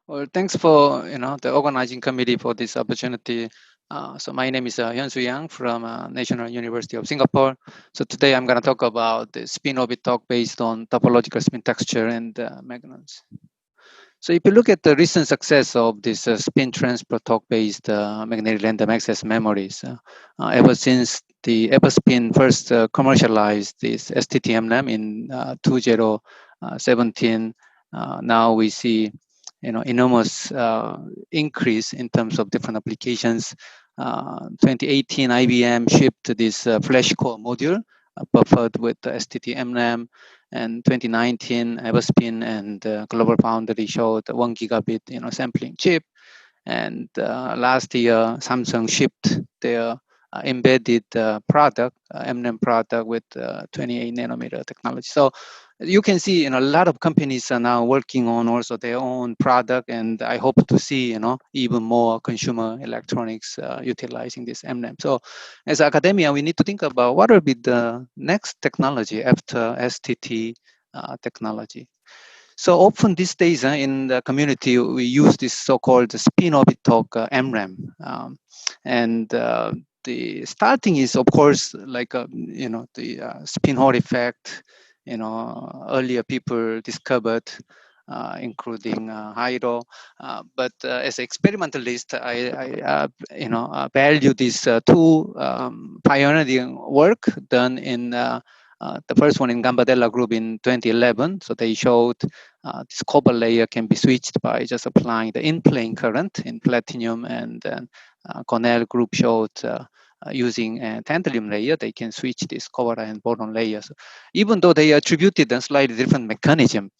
Well, thanks for the organizing committee for this opportunity. So my name is Hyunsoo from National University of Singapore. So today I'm going to talk about the spin orbit talk based on topological spin texture and magnons. So if you look at the recent success of this spin transport talk based magnetic random access memories, ever since the Everspin first commercialized this STT-MRAM in 2017, now we see enormous increase in terms of different applications. 2018 IBM shipped this flash core module buffered with the STT-MRAM, and 2019 Everspin and Global Foundry showed 1 gigabit sampling chip. And last year Samsung shipped their embedded product, MRAM product with 28 nanometer technology. So you can see, a lot of companies are now working on also their own product, and I hope to see, even more consumer electronics utilizing this MRAM. So as academia, we need to think about what will be the next technology after STT technology. So often these days in the community, we use this so-called spin orbit talk MRAM. And the starting is, of course, like, the spin Hall effect, earlier people discovered, including Hiro. But as an experimentalist, I value these two pioneering work done in the first one in Gambardella group in 2011. So they showed this cobalt layer can be switched by just applying the in-plane current in platinum, and then Cornell group showed using a tantalum layer, they can switch this cobalt and boron layers, even though they attributed a slightly different mechanism.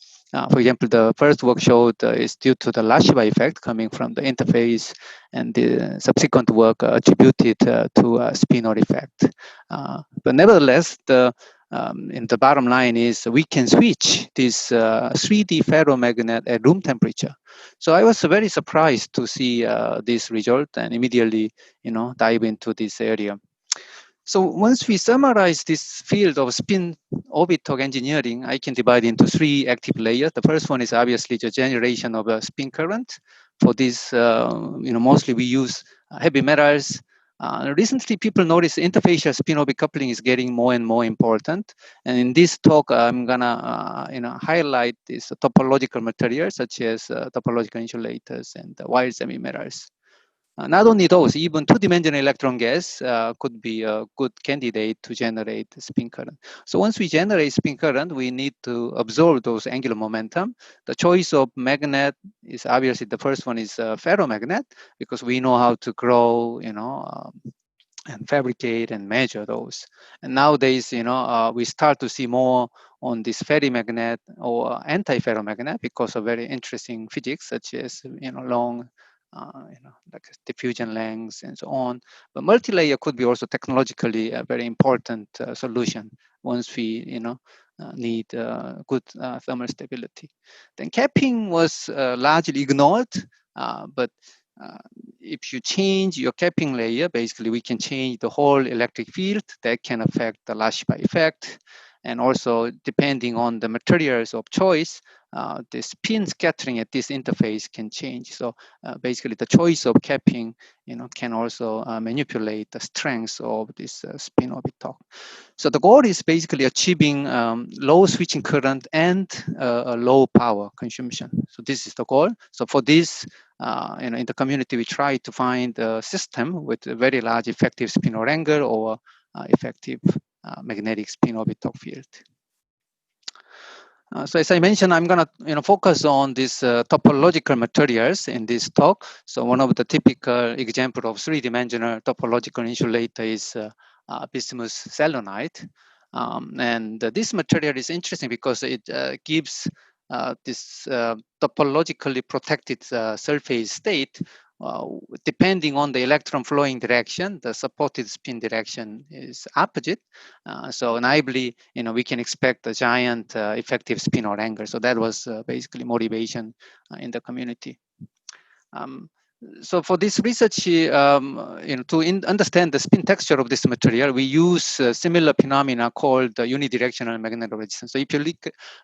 For example, the first work showed is due to the Lashiba effect coming from the interface, and the subsequent work attributed to a spin-Hall effect. But nevertheless, in the bottom line is we can switch this 3D ferromagnet at room temperature. So I was very surprised to see this result, and immediately, dive into this area. So once we summarize this field of spin orbit talk engineering, I can divide into three active layers. The first one is obviously the generation of a spin current. For this, mostly we use heavy metals. Recently, people notice interfacial spin orbit coupling is getting more and more important. And in this talk, I'm gonna, highlight these topological materials such as topological insulators and wire semi-metals. Not only those, even two-dimensional electron gas could be a good candidate to generate spin current. So once we generate spin current, we need to absorb those angular momentum. The choice of magnet is obviously, the first one is ferromagnet, because we know how to grow, and fabricate and measure those. And nowadays, we start to see more on this ferromagnet or anti-ferromagnet because of very interesting physics, such as long like diffusion lengths and so on. But multi-layer could be also technologically a very important solution once we, need good thermal stability. Then capping was largely ignored, but if you change your capping layer, basically we can change the whole electric field. That can affect the Lashiba effect. And also, depending on the materials of choice, the spin scattering at this interface can change. So basically, the choice of capping, can also manipulate the strength of this spin orbit talk. So the goal is basically achieving low switching current and a low power consumption. So this is the goal. So for this, in the community, we try to find a system with a very large effective spin-Hall angle or effective magnetic spin orbit talk field. So as I mentioned, I'm going to focus on these topological materials in this talk. So one of the typical example of three-dimensional topological insulator is bismuth selenide. And this material is interesting because it gives this topologically protected surface state. Depending on the electron flowing direction, the supported spin direction is opposite. So naively, we can expect a giant effective spin-Hall angle. So that was basically motivation in the community. So for this research, to understand the spin texture of this material, we use similar phenomena called unidirectional magnetic resistance. So if you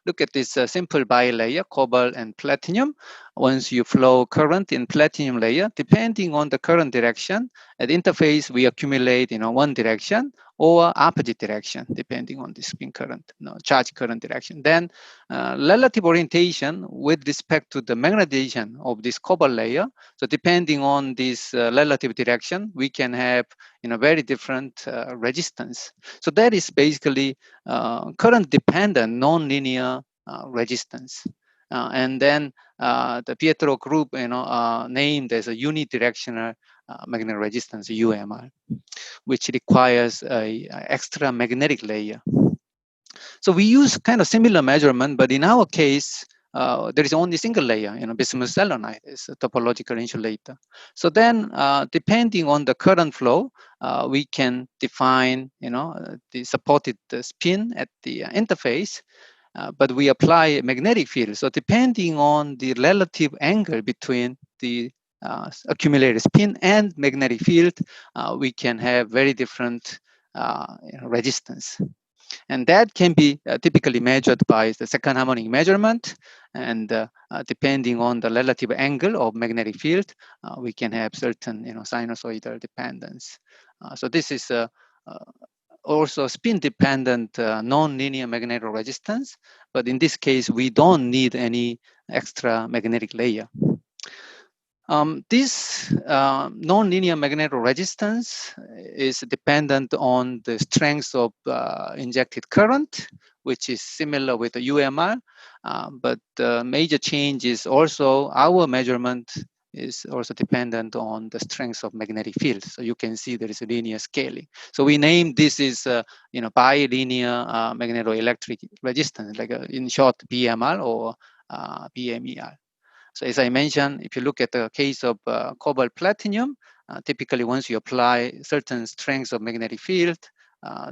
look at this simple bilayer, cobalt and platinum, once you flow current in platinum layer, depending on the current direction, at the interface, we accumulate, one direction or opposite direction, depending on the spin current, charge current direction. Then relative orientation with respect to the magnetization of this cobalt layer. So depending on this relative direction, we can have very different resistance. So that is basically current dependent non-linear resistance. And then the Pietro group, named as a unidirectional magnetic resistance, UMR, which requires a extra magnetic layer. So we use kind of similar measurement, but in our case, there is only single layer, bismuth selenide is a topological insulator. So then, depending on the current flow, we can define, the supported spin at the interface. But we apply a magnetic field. So depending on the relative angle between the accumulated spin and magnetic field, we can have very different resistance. And that can be typically measured by the second harmonic measurement. And depending on the relative angle of magnetic field, we can have certain sinusoidal dependence. So this is also spin-dependent non-linear magnetic resistance, but in this case, we don't need any extra magnetic layer. This non-linear magnetic resistance is dependent on the strength of injected current, which is similar with the UMR, but the major change is also our measurement is also dependent on the strength of magnetic field. So you can see there is a linear scaling. So we name this is bilinear magnetoelectric resistance, like in short BMR or BMER. So as I mentioned, if you look at the case of cobalt platinum, typically once you apply certain strengths of magnetic field,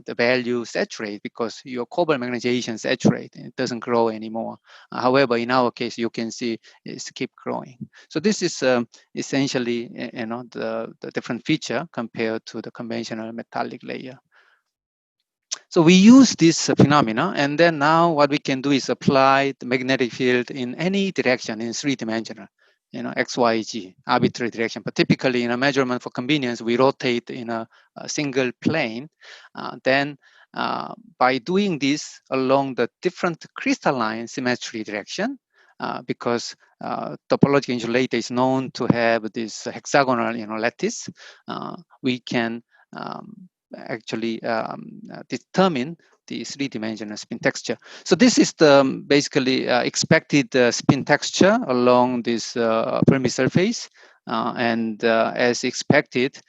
the value saturates because your cobalt magnetization saturates and it doesn't grow anymore. However, in our case, you can see it's keep growing. So this is essentially the different feature compared to the conventional metallic layer. So we use this phenomena, and then now what we can do is apply the magnetic field in any direction in three-dimensional, X, Y, Z, arbitrary direction. But typically in a measurement for convenience, we rotate in a single plane. Then by doing this along the different crystalline symmetry direction, because topological insulator is known to have this hexagonal lattice, we can actually determine the three-dimensional spin texture. So this is the basically expected spin texture along this Fermi surface. And as expected,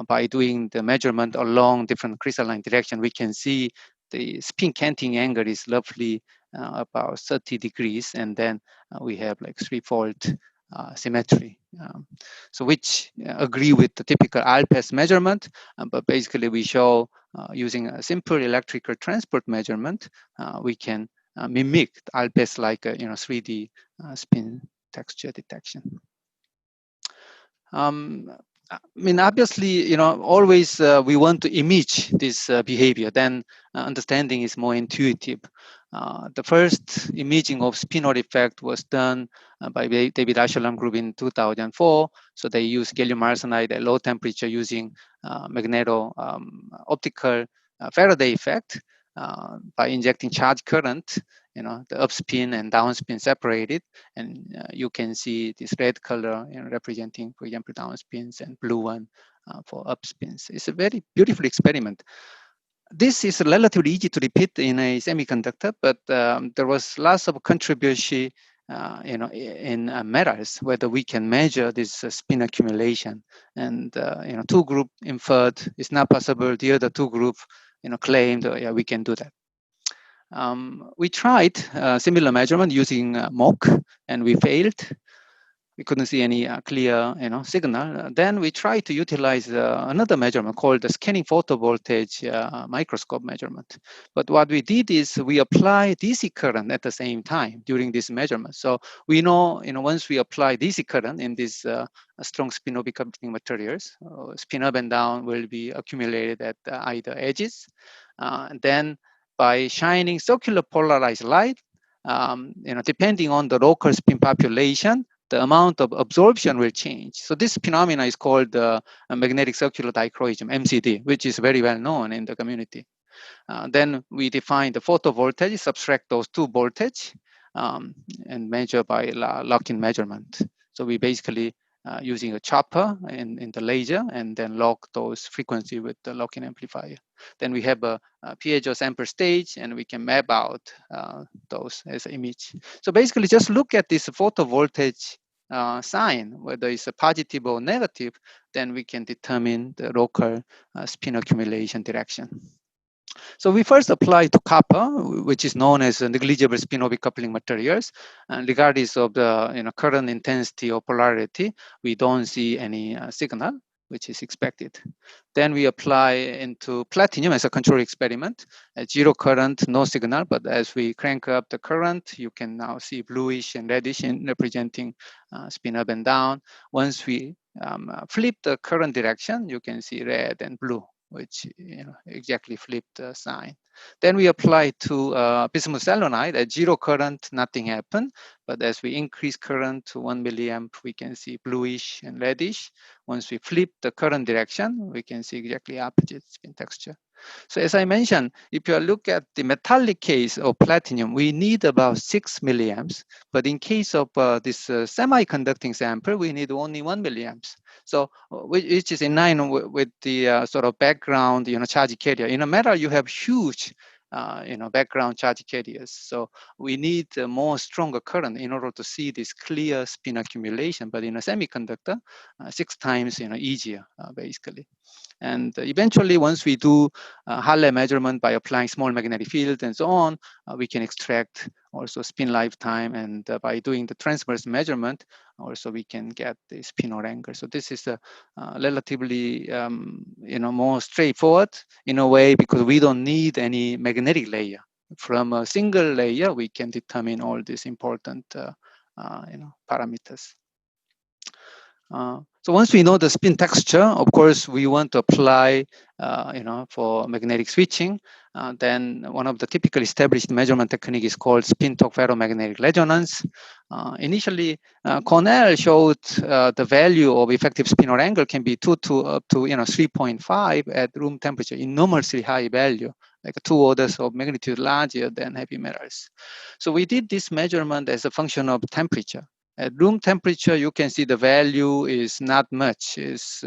by doing the measurement along different crystalline direction, we can see the spin canting angle is roughly about 30 degrees. And then we have like threefold symmetry. So which agree with the typical ALPS measurement, but basically we show using a simple electrical transport measurement, we can mimic ALPS like a 3D spin texture detection. I mean, obviously, always we want to image this behavior, then understanding is more intuitive. The first imaging of spinor effect was done by David Ashelam group in 2004. So they used gallium arsenide at low temperature using magneto-optical Faraday effect by injecting charge current. The upspin and downspin separated, and you can see this red color representing, for example, downspins and blue one for upspins. It's a very beautiful experiment. This is relatively easy to repeat in a semiconductor, but there was lots of controversy in metals, whether we can measure this spin accumulation. And two groups inferred it's not possible. The other two groups claimed, yeah, we can do that. We tried similar measurement using MOC, and we failed. We couldn't see any clear signal. Then we tried to utilize another measurement called the scanning photovoltage microscope measurement. But what we did is we apply DC current at the same time during this measurement. So we know, once we apply DC current in these strong spin-orbit conducting materials, spin up and down will be accumulated at either edges. And then by shining circular polarized light, depending on the local spin population, the amount of absorption will change. So this phenomena is called magnetic circular dichroism, MCD, which is very well known in the community. Then we define the photovoltage, subtract those two voltage, and measure by lock-in measurement. So we basically using a chopper in the laser and then lock those frequency with the lock-in amplifier. Then we have a piezo sample stage and we can map out those as an image. So basically just look at this photovoltage sign, whether it's a positive or negative, then we can determine the local spin accumulation direction. So we first apply to copper, which is known as negligible spin-orbit coupling materials. And regardless of the current intensity or polarity, we don't see any signal, which is expected. Then we apply into platinum as a control experiment. At zero current, no signal, but as we crank up the current, you can now see bluish and reddish in representing spin up and down. Once we flip the current direction, you can see red and blue, which exactly flip the sign. Then we apply to bismuth selenide at zero current, nothing happened. But as we increase current to 1 milliamp, we can see bluish and reddish. Once we flip the current direction, we can see exactly opposite spin texture. So as I mentioned, if you look at the metallic case of platinum, we need about 6 milliamps. But in case of this semiconducting sample, we need only 1 milliamps. So which is in line with the sort of background, charge carrier. In a metal, you have huge, background charge carriers. So we need a more stronger current in order to see this clear spin accumulation. But in a semiconductor, 6 times, easier, basically. And eventually, once we do Hall measurement by applying small magnetic field and so on, we can extract also spin lifetime. And by doing the transverse measurement, also we can get the spinor angle. So this is a relatively, more straightforward in a way because we don't need any magnetic layer. From a single layer, we can determine all these important, parameters. So once we know the spin texture, of course, we want to apply, for magnetic switching. Then one of the typically established measurement technique is called spin-torque ferromagnetic resonance. Initially, Cornell showed the value of effective spinor angle can be 2 to up to 3.5 at room temperature, enormously high value, like 2 orders of magnitude larger than heavy metals. So we did this measurement as a function of temperature. At room temperature, you can see the value is not much. It's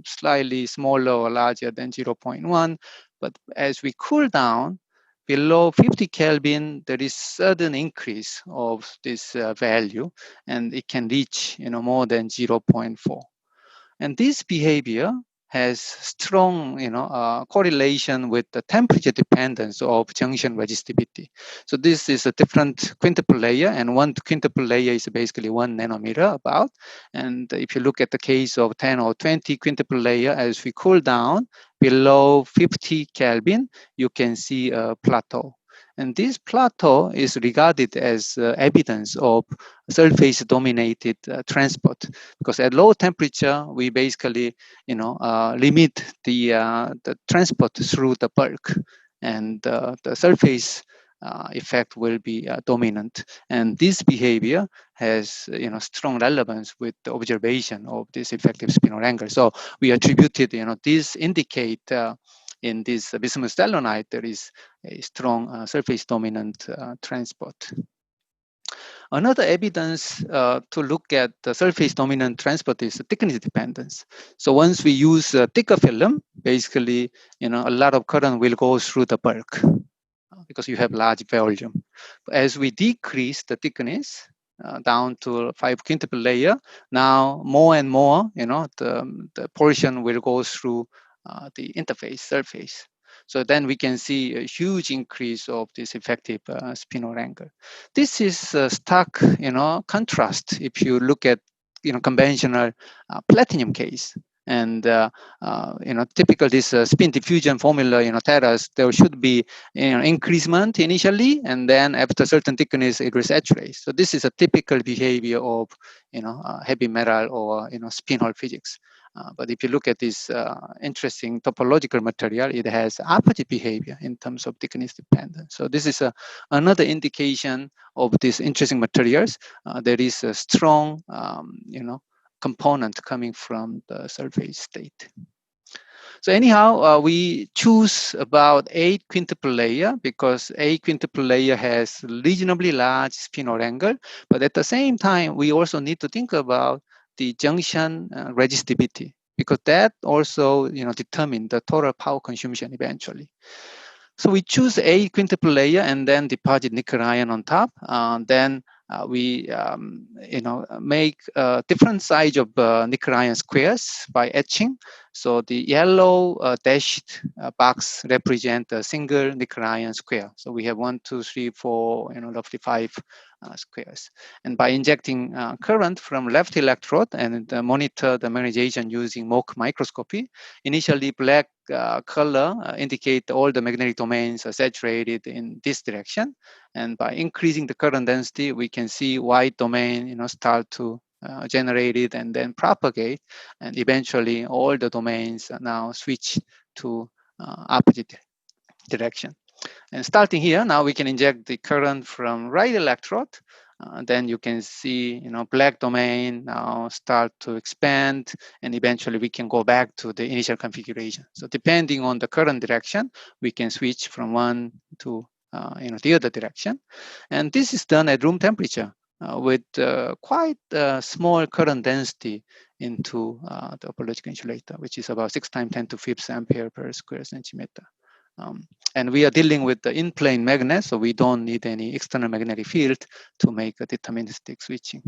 slightly smaller or larger than 0.1. But as we cool down below 50 Kelvin, there is sudden increase of this value, and it can reach more than 0.4. And this behavior has strong correlation with the temperature dependence of junction resistivity. So this is a different quintuple layer, and one quintuple layer is basically 1 nanometer about. And if you look at the case of 10 or 20 quintuple layer, as we cool down below 50 Kelvin, you can see a plateau. And this plateau is regarded as evidence of surface-dominated transport, because at low temperature we basically, limit the transport through the bulk, and the surface effect will be dominant. And this behavior has, strong relevance with the observation of this effective spinor angle. So we attributed, this indicate. In this bismuth selenide, there is a strong surface dominant transport. Another evidence to look at the surface dominant transport is thickness dependence. So once we use thicker film, basically, a lot of current will go through the bulk because you have large volume. As we decrease the thickness down to 5 quintuple layer, now more and more, the portion will go through the interface surface. So then we can see a huge increase of this effective spinor angle. This is a stark, contrast if you look at, conventional platinum case. And typical this spin diffusion formula, Terahertz, there should be increasement initially, and then after certain thickness it will saturate. So this is a typical behavior of heavy metal or spin Hall physics. But if you look at this interesting topological material, it has opposite behavior in terms of thickness dependence. So this is another indication of these interesting materials. There is a strong, component coming from the surface state. So anyhow, we choose about 8 quintuple layer because 8 quintuple layer has reasonably large spin-or angle. But at the same time, we also need to think about the junction resistivity because that also determine the total power consumption eventually. So we choose 8 quintuple layer and then deposit nickel ion on top. Then we make different size of nickel ion squares by etching. So the yellow dashed box represent a single nickel ion square. So we have 1, 2, 3, 4, roughly 5 squares. And by injecting current from left electrode and monitor the magnetization using Mock microscopy, initially black color indicate all the magnetic domains are saturated in this direction. And by increasing the current density, we can see white domain start to generate it and then propagate. And eventually all the domains are now switch to opposite direction. And starting here, now we can inject the current from right electrode. Then you can see, black domain now start to expand, and eventually we can go back to the initial configuration. So depending on the current direction, we can switch from one to the other direction. And this is done at room temperature with quite small current density into the topological insulator, which is about 6 times 10 to 5 ampere per square centimeter. And we are dealing with the in-plane magnet, so we don't need any external magnetic field to make a deterministic switching.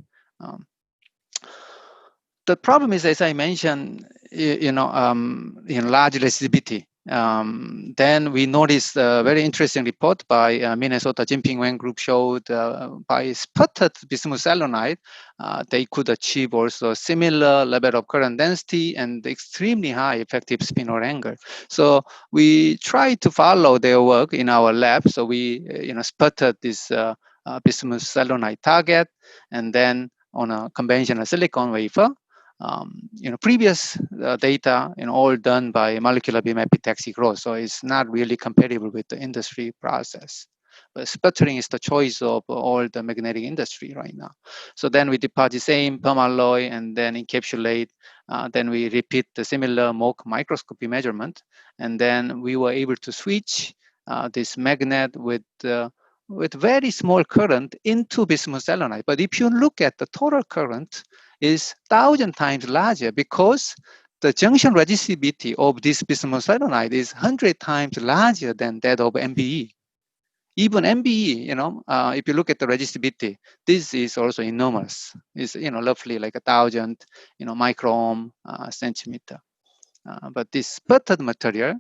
The problem is, as I mentioned, large resistivity. Then we noticed a very interesting report by Minnesota Jinping Wang group showed by sputtered bismuth selenide, they could achieve also similar level of current density and extremely high effective spin-or angle. So we tried to follow their work in our lab. So we sputtered this bismuth selenide target, and then on a conventional silicon wafer. Previous data, all done by molecular beam epitaxy growth, so it's not really compatible with the industry process. But sputtering is the choice of all the magnetic industry right now. So then we deposit same permalloy and then encapsulate. Then we repeat the similar Mock microscopy measurement, and then we were able to switch this magnet with very small current into bismuth selenide. But if you look at the total current, is 1,000 times larger because the junction resistivity of this bismuth selenide is 100 times larger than that of MBE. Even MBE, if you look at the resistivity, this is also enormous. It's roughly like 1,000, microohm centimeter. But this sputtered material,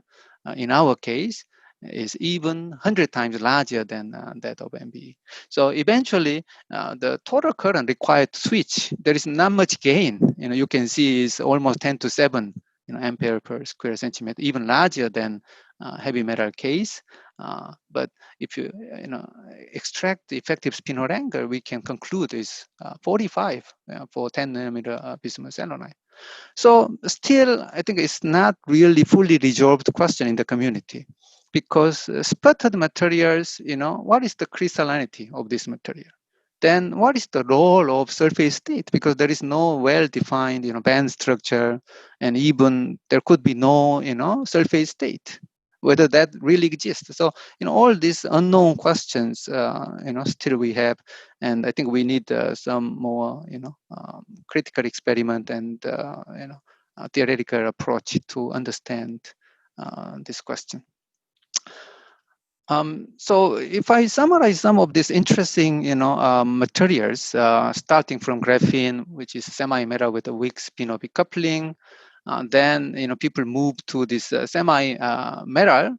in our case, is even 100 times larger than that of MBE. So eventually, the total current required to switch, there is not much gain. You can see it's almost 10 to 7 ampere per square centimeter, even larger than heavy metal case. But if you extract the effective spin-or angle, we can conclude is 45 for 10 nanometer bismuth selenide. So still, I think it's not really fully resolved question in the community, because sputtered materials, what is the crystallinity of this material? Then what is the role of surface state? Because there is no well-defined, band structure, and even there could be no, surface state, whether that really exists. So, all these unknown questions, still we have, and I think we need some more, critical experiment and, theoretical approach to understand this question. So if I summarize some of these interesting, materials, starting from graphene, which is semi-metal with a weak spin-orbit coupling, then people move to this semi-metal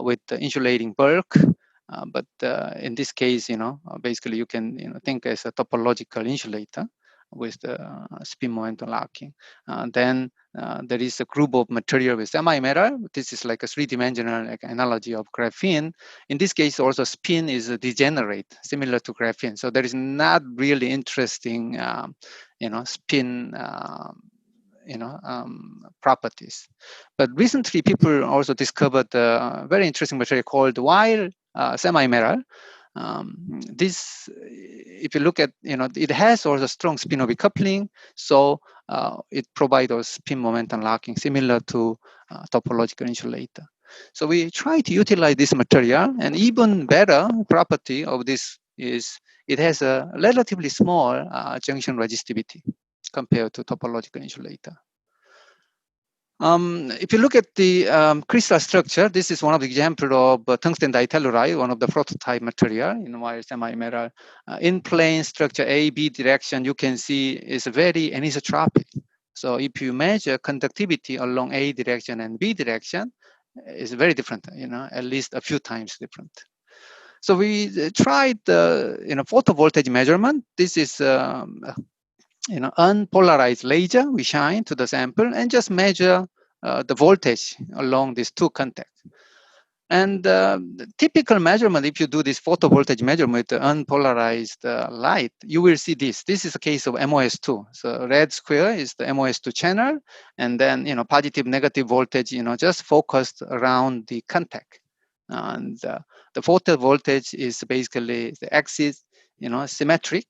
with the insulating bulk. But in this case, basically you can think as a topological insulator with the spin momentum locking. Then there is a group of material with semi-metal. This is like a three-dimensional analogy of graphene. In this case, also spin is degenerate, similar to graphene. So there is not really interesting, spin properties. But recently, people also discovered a very interesting material called Weyl semi-metal. This, if you look at, it has also strong spin-orbit coupling, so it provides those spin momentum locking similar to topological insulator. So we try to utilize this material, and even better property of this is it has a relatively small junction resistivity compared to topological insulator. If you look at the crystal structure, this is one of the examples of tungsten ditelluride, one of the prototype material in wire semi-metal. In plane structure A, B direction, you can see is very anisotropic. So if you measure conductivity along A direction and B direction, it's very different, at least a few times different. So we tried the photo voltage measurement. This is unpolarized laser we shine to the sample and just measure the voltage along these two contacts. And the typical measurement, if you do this photovoltage measurement with unpolarized light, you will see this. This is a case of MOS2. So red square is the MOS2 channel, and then positive, negative voltage, just focused around the contact. And the photo voltage is basically the axis, symmetric,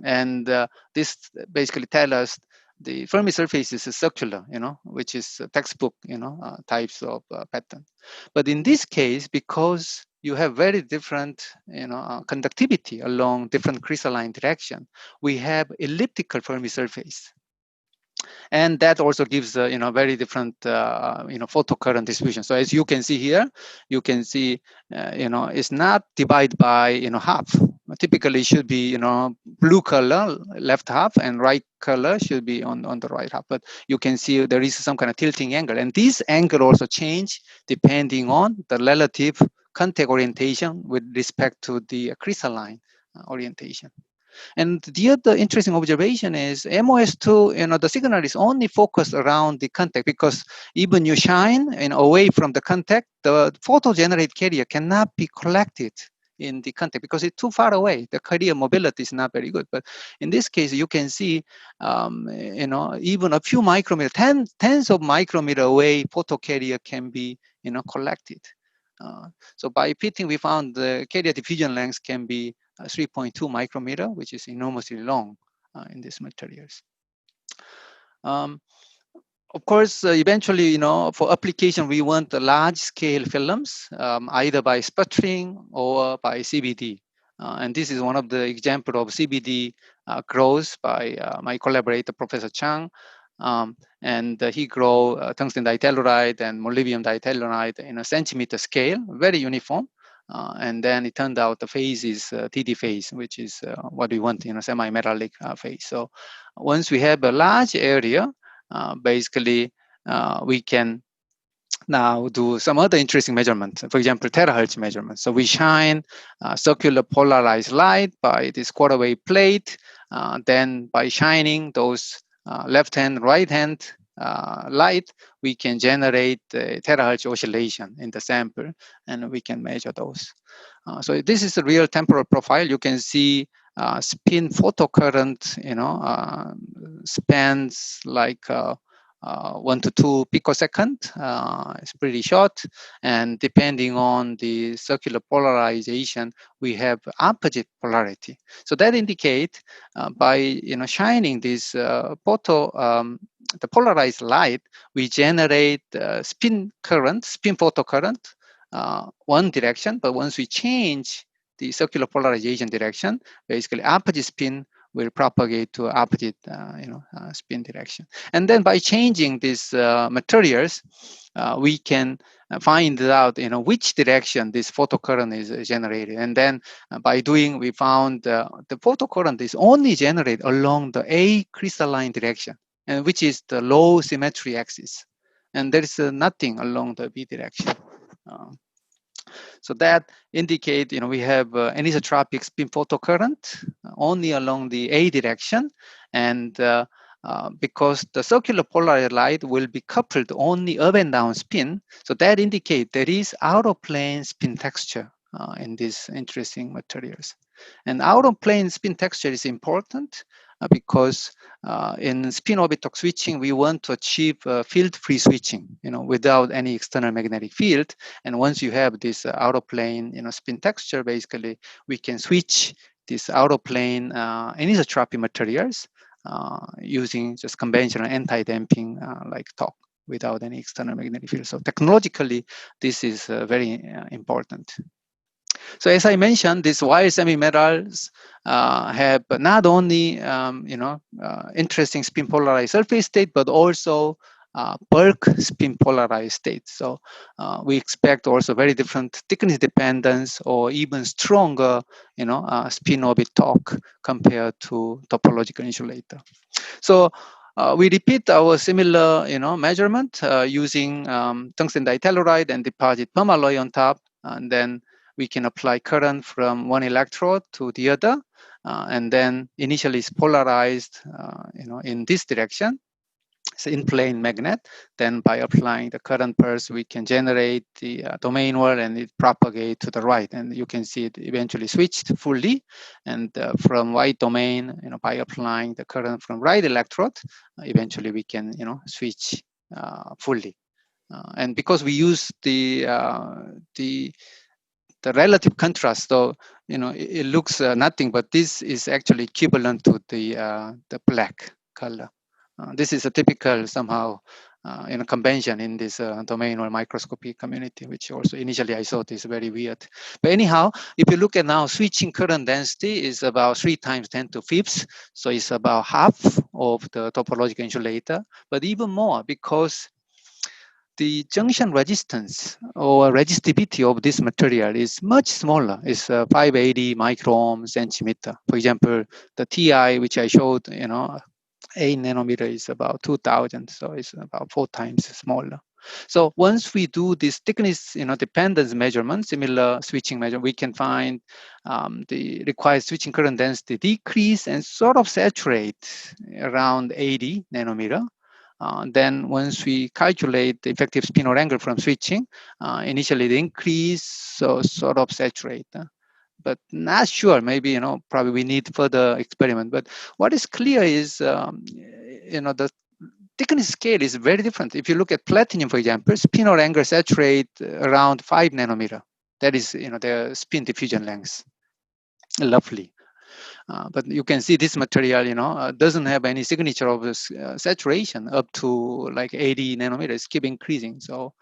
and this basically tells us the Fermi surface is circular, which is textbook, types of pattern. But in this case, because you have very different, conductivity along different crystalline direction, we have elliptical Fermi surface. And that also gives very different photocurrent distribution. So as you can see here, you can see it's not divided by half. Typically it should be blue color left half and right color should be on the right half. But you can see there is some kind of tilting angle, and this angle also change depending on the relative contact orientation with respect to the crystalline orientation. And the other interesting observation is MOS2, the signal is only focused around the contact, because even you shine away from the contact, the photo-generated carrier cannot be collected in the contact because it's too far away. The carrier mobility is not very good. But in this case, you can see, even a few micrometer, tens of micrometer away, photo carrier can be, collected. So by fitting, we found the carrier diffusion length can be 3.2 micrometer, which is enormously long in these materials. Of course, eventually, for application, we want the large-scale films, either by sputtering or by CBD. And this is one of the examples of CBD growth by my collaborator, Professor Chang. And he grow tungsten ditelluride and molybdenum ditelluride in a centimeter scale, very uniform. And then it turned out the phase is TD phase, which is what we want in a semi-metallic phase. So once we have a large area, basically we can now do some other interesting measurements. For example, terahertz measurements. So we shine circular polarized light by this quarter wave plate. Then by shining those left hand, right hand light, we can generate the terahertz oscillation in the sample, and we can measure those. So this is a real temporal profile. You can see spin photocurrent, spans like 1 to 2 picosecond. It's pretty short, and depending on the circular polarization, we have opposite polarity. So that indicates by shining this the polarized light, we generate spin photocurrent, one direction. But once we change the circular polarization direction, basically opposite spin will propagate to opposite spin direction. And then by changing these materials, we can find out which direction this photocurrent is generated. And then by doing, we found the photocurrent is only generated along the A crystalline direction, and which is the low symmetry axis. And there is nothing along the B direction. So that indicate, we have anisotropic spin photocurrent only along the A direction, and because the circular polarized light will be coupled only up and down spin, so that indicate there is out of plane spin texture in these interesting materials. And out of plane spin texture is important because in spin orbital switching, we want to achieve field-free switching, without any external magnetic field. And once you have this outer plane, spin texture, basically we can switch this outer plane anisotropy materials using just conventional anti-damping like torque without any external magnetic field. So technologically, this is very important. So as I mentioned, these wire semimetals have not only interesting spin polarized surface state, but also bulk spin polarized state. So we expect also very different thickness dependence or even stronger, spin orbit torque compared to topological insulator. So we repeat our similar, measurement using tungsten ditelluride and deposit permalloy on top, and then we can apply current from one electrode to the other, and then initially it's polarized, in this direction. It's in plane magnet. Then by applying the current pulse, we can generate the domain wall, and it propagate to the right. And you can see it eventually switched fully. And from white domain, by applying the current from right electrode, eventually we can, switch fully. And because we use the relative contrast, so it looks nothing, but this is actually equivalent to the black color. This is a typical somehow convention in this domain or microscopy community, which also initially I thought is very weird. But anyhow, if you look at now, switching current density is about 3 times 10 to fifths, so it's about half of the topological insulator, but even more because the junction resistance or resistivity of this material is much smaller. It's 580 micro centimeter. For example, the TI, which I showed, 8 nanometer is about 2000, so it's about 4 times smaller. So once we do this thickness, dependence measurement, similar switching measure, we can find the required switching current density decrease and sort of saturate around 80 nanometer. Then once we calculate the effective spin or angle from switching, initially the increase, so sort of saturate. But not sure, maybe, probably we need further experiment. But what is clear is, the thickness scale is very different. If you look at platinum, for example, spin or angle saturate around 5 nanometer. That is, the spin diffusion length, lovely. But you can see this material, doesn't have any signature of this, saturation up to like 80 nanometers, keep increasing. So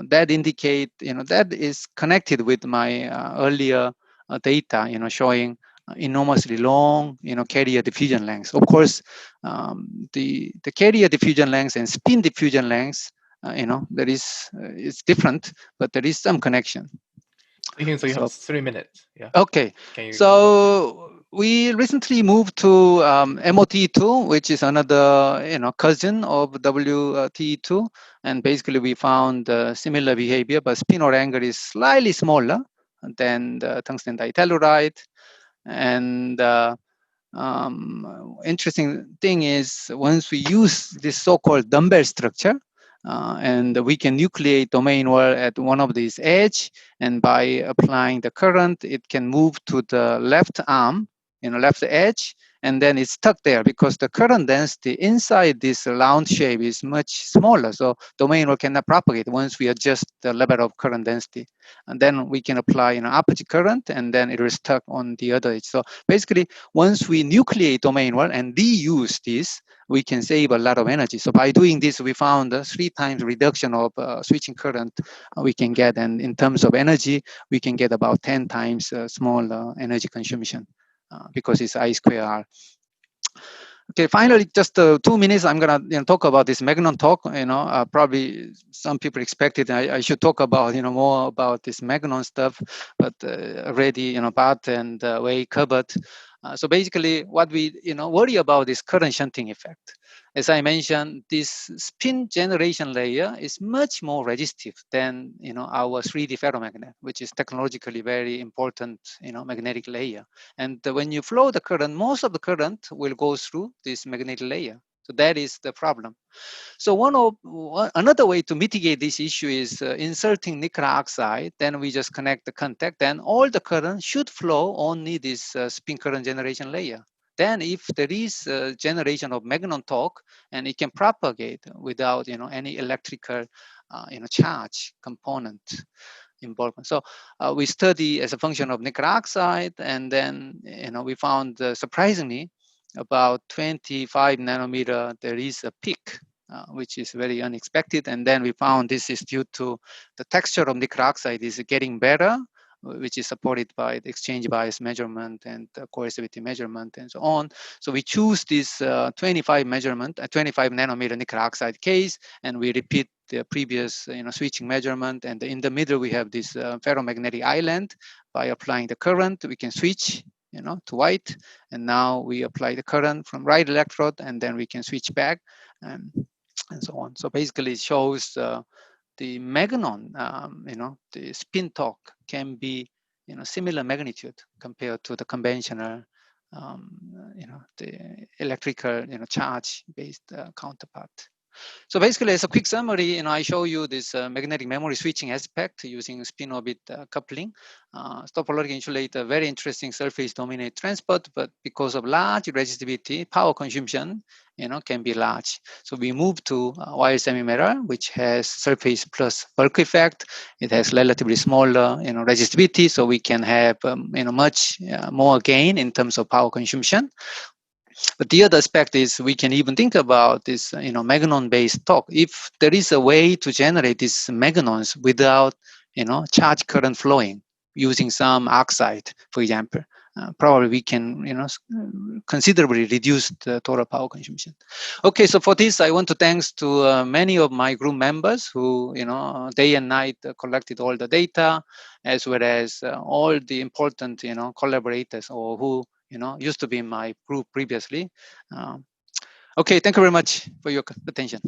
that indicate, that is connected with my earlier data, showing enormously long, carrier diffusion lengths. Of course, the carrier diffusion lengths and spin diffusion lengths, there is it's different, but there is some connection. So you have 3 minutes. Yeah. Okay. So we recently moved to MOT2, which is another cousin of WTE2, and basically we found similar behavior, but spin or angle is slightly smaller than the tungsten ditelluride. And interesting thing is once we use this so-called dumbbell structure, and we can nucleate domain wall at one of these edge, and by applying the current, it can move to the left arm, left edge, and then it's stuck there because the current density inside this round shape is much smaller. So domain wall cannot propagate once we adjust the level of current density. And then we can apply opposite current, and then it is stuck on the other edge. So basically, once we nucleate domain wall and reuse this, we can save a lot of energy. So by doing this, we found a 3 times reduction of switching current we can get. And in terms of energy, we can get about 10 times smaller energy consumption because it's I square R. Okay, finally, just 2 minutes, I'm gonna talk about this Magnon talk. Probably some people expected I should talk about more about this Magnon stuff, but already Bart and Wei covered. So basically, what we worry about is current shunting effect. As I mentioned, this spin generation layer is much more resistive than our 3D ferromagnet, which is technologically very important magnetic layer. And when you flow the current, most of the current will go through this magnetic layer. So that is the problem. So another way to mitigate this issue is inserting nickel oxide. Then we just connect the contact. Then all the current should flow only this spin current generation layer. then if there is a generation of Magnon torque, and it can propagate without any electrical charge component involvement. So we study as a function of nickel oxide, and then we found surprisingly about 25 nanometer there is a peak, which is very unexpected. And then we found this is due to the texture of nickel oxide is getting better, which is supported by the exchange bias measurement and the coercivity measurement and so on. So we choose this 25 nanometer nickel oxide case, and we repeat the previous switching measurement. And in the middle, we have this ferromagnetic island. By applying the current, we can switch to white. And now we apply the current from right electrode, and then we can switch back and so on. So basically it shows the Magnon, the spin torque can be, similar magnitude compared to the conventional, the electrical, charge-based counterpart. So basically, as a quick summary, I show you this magnetic memory switching aspect using spin-orbit coupling. Topological insulator, very interesting surface-dominated transport, but because of large resistivity, power consumption, can be large. So we move to wire semi-metal, which has surface plus bulk effect. It has relatively smaller, resistivity, so we can have, much more gain in terms of power consumption. But the other aspect is we can even think about this, Magnon-based torque. If there is a way to generate these Magnons without, charge current flowing using some oxide, for example, probably we can, considerably reduce the total power consumption. Okay, so for this, I want to thanks to many of my group members who, day and night collected all the data, as well as all the important, collaborators or who used to be in my group previously. Okay, thank you very much for your attention.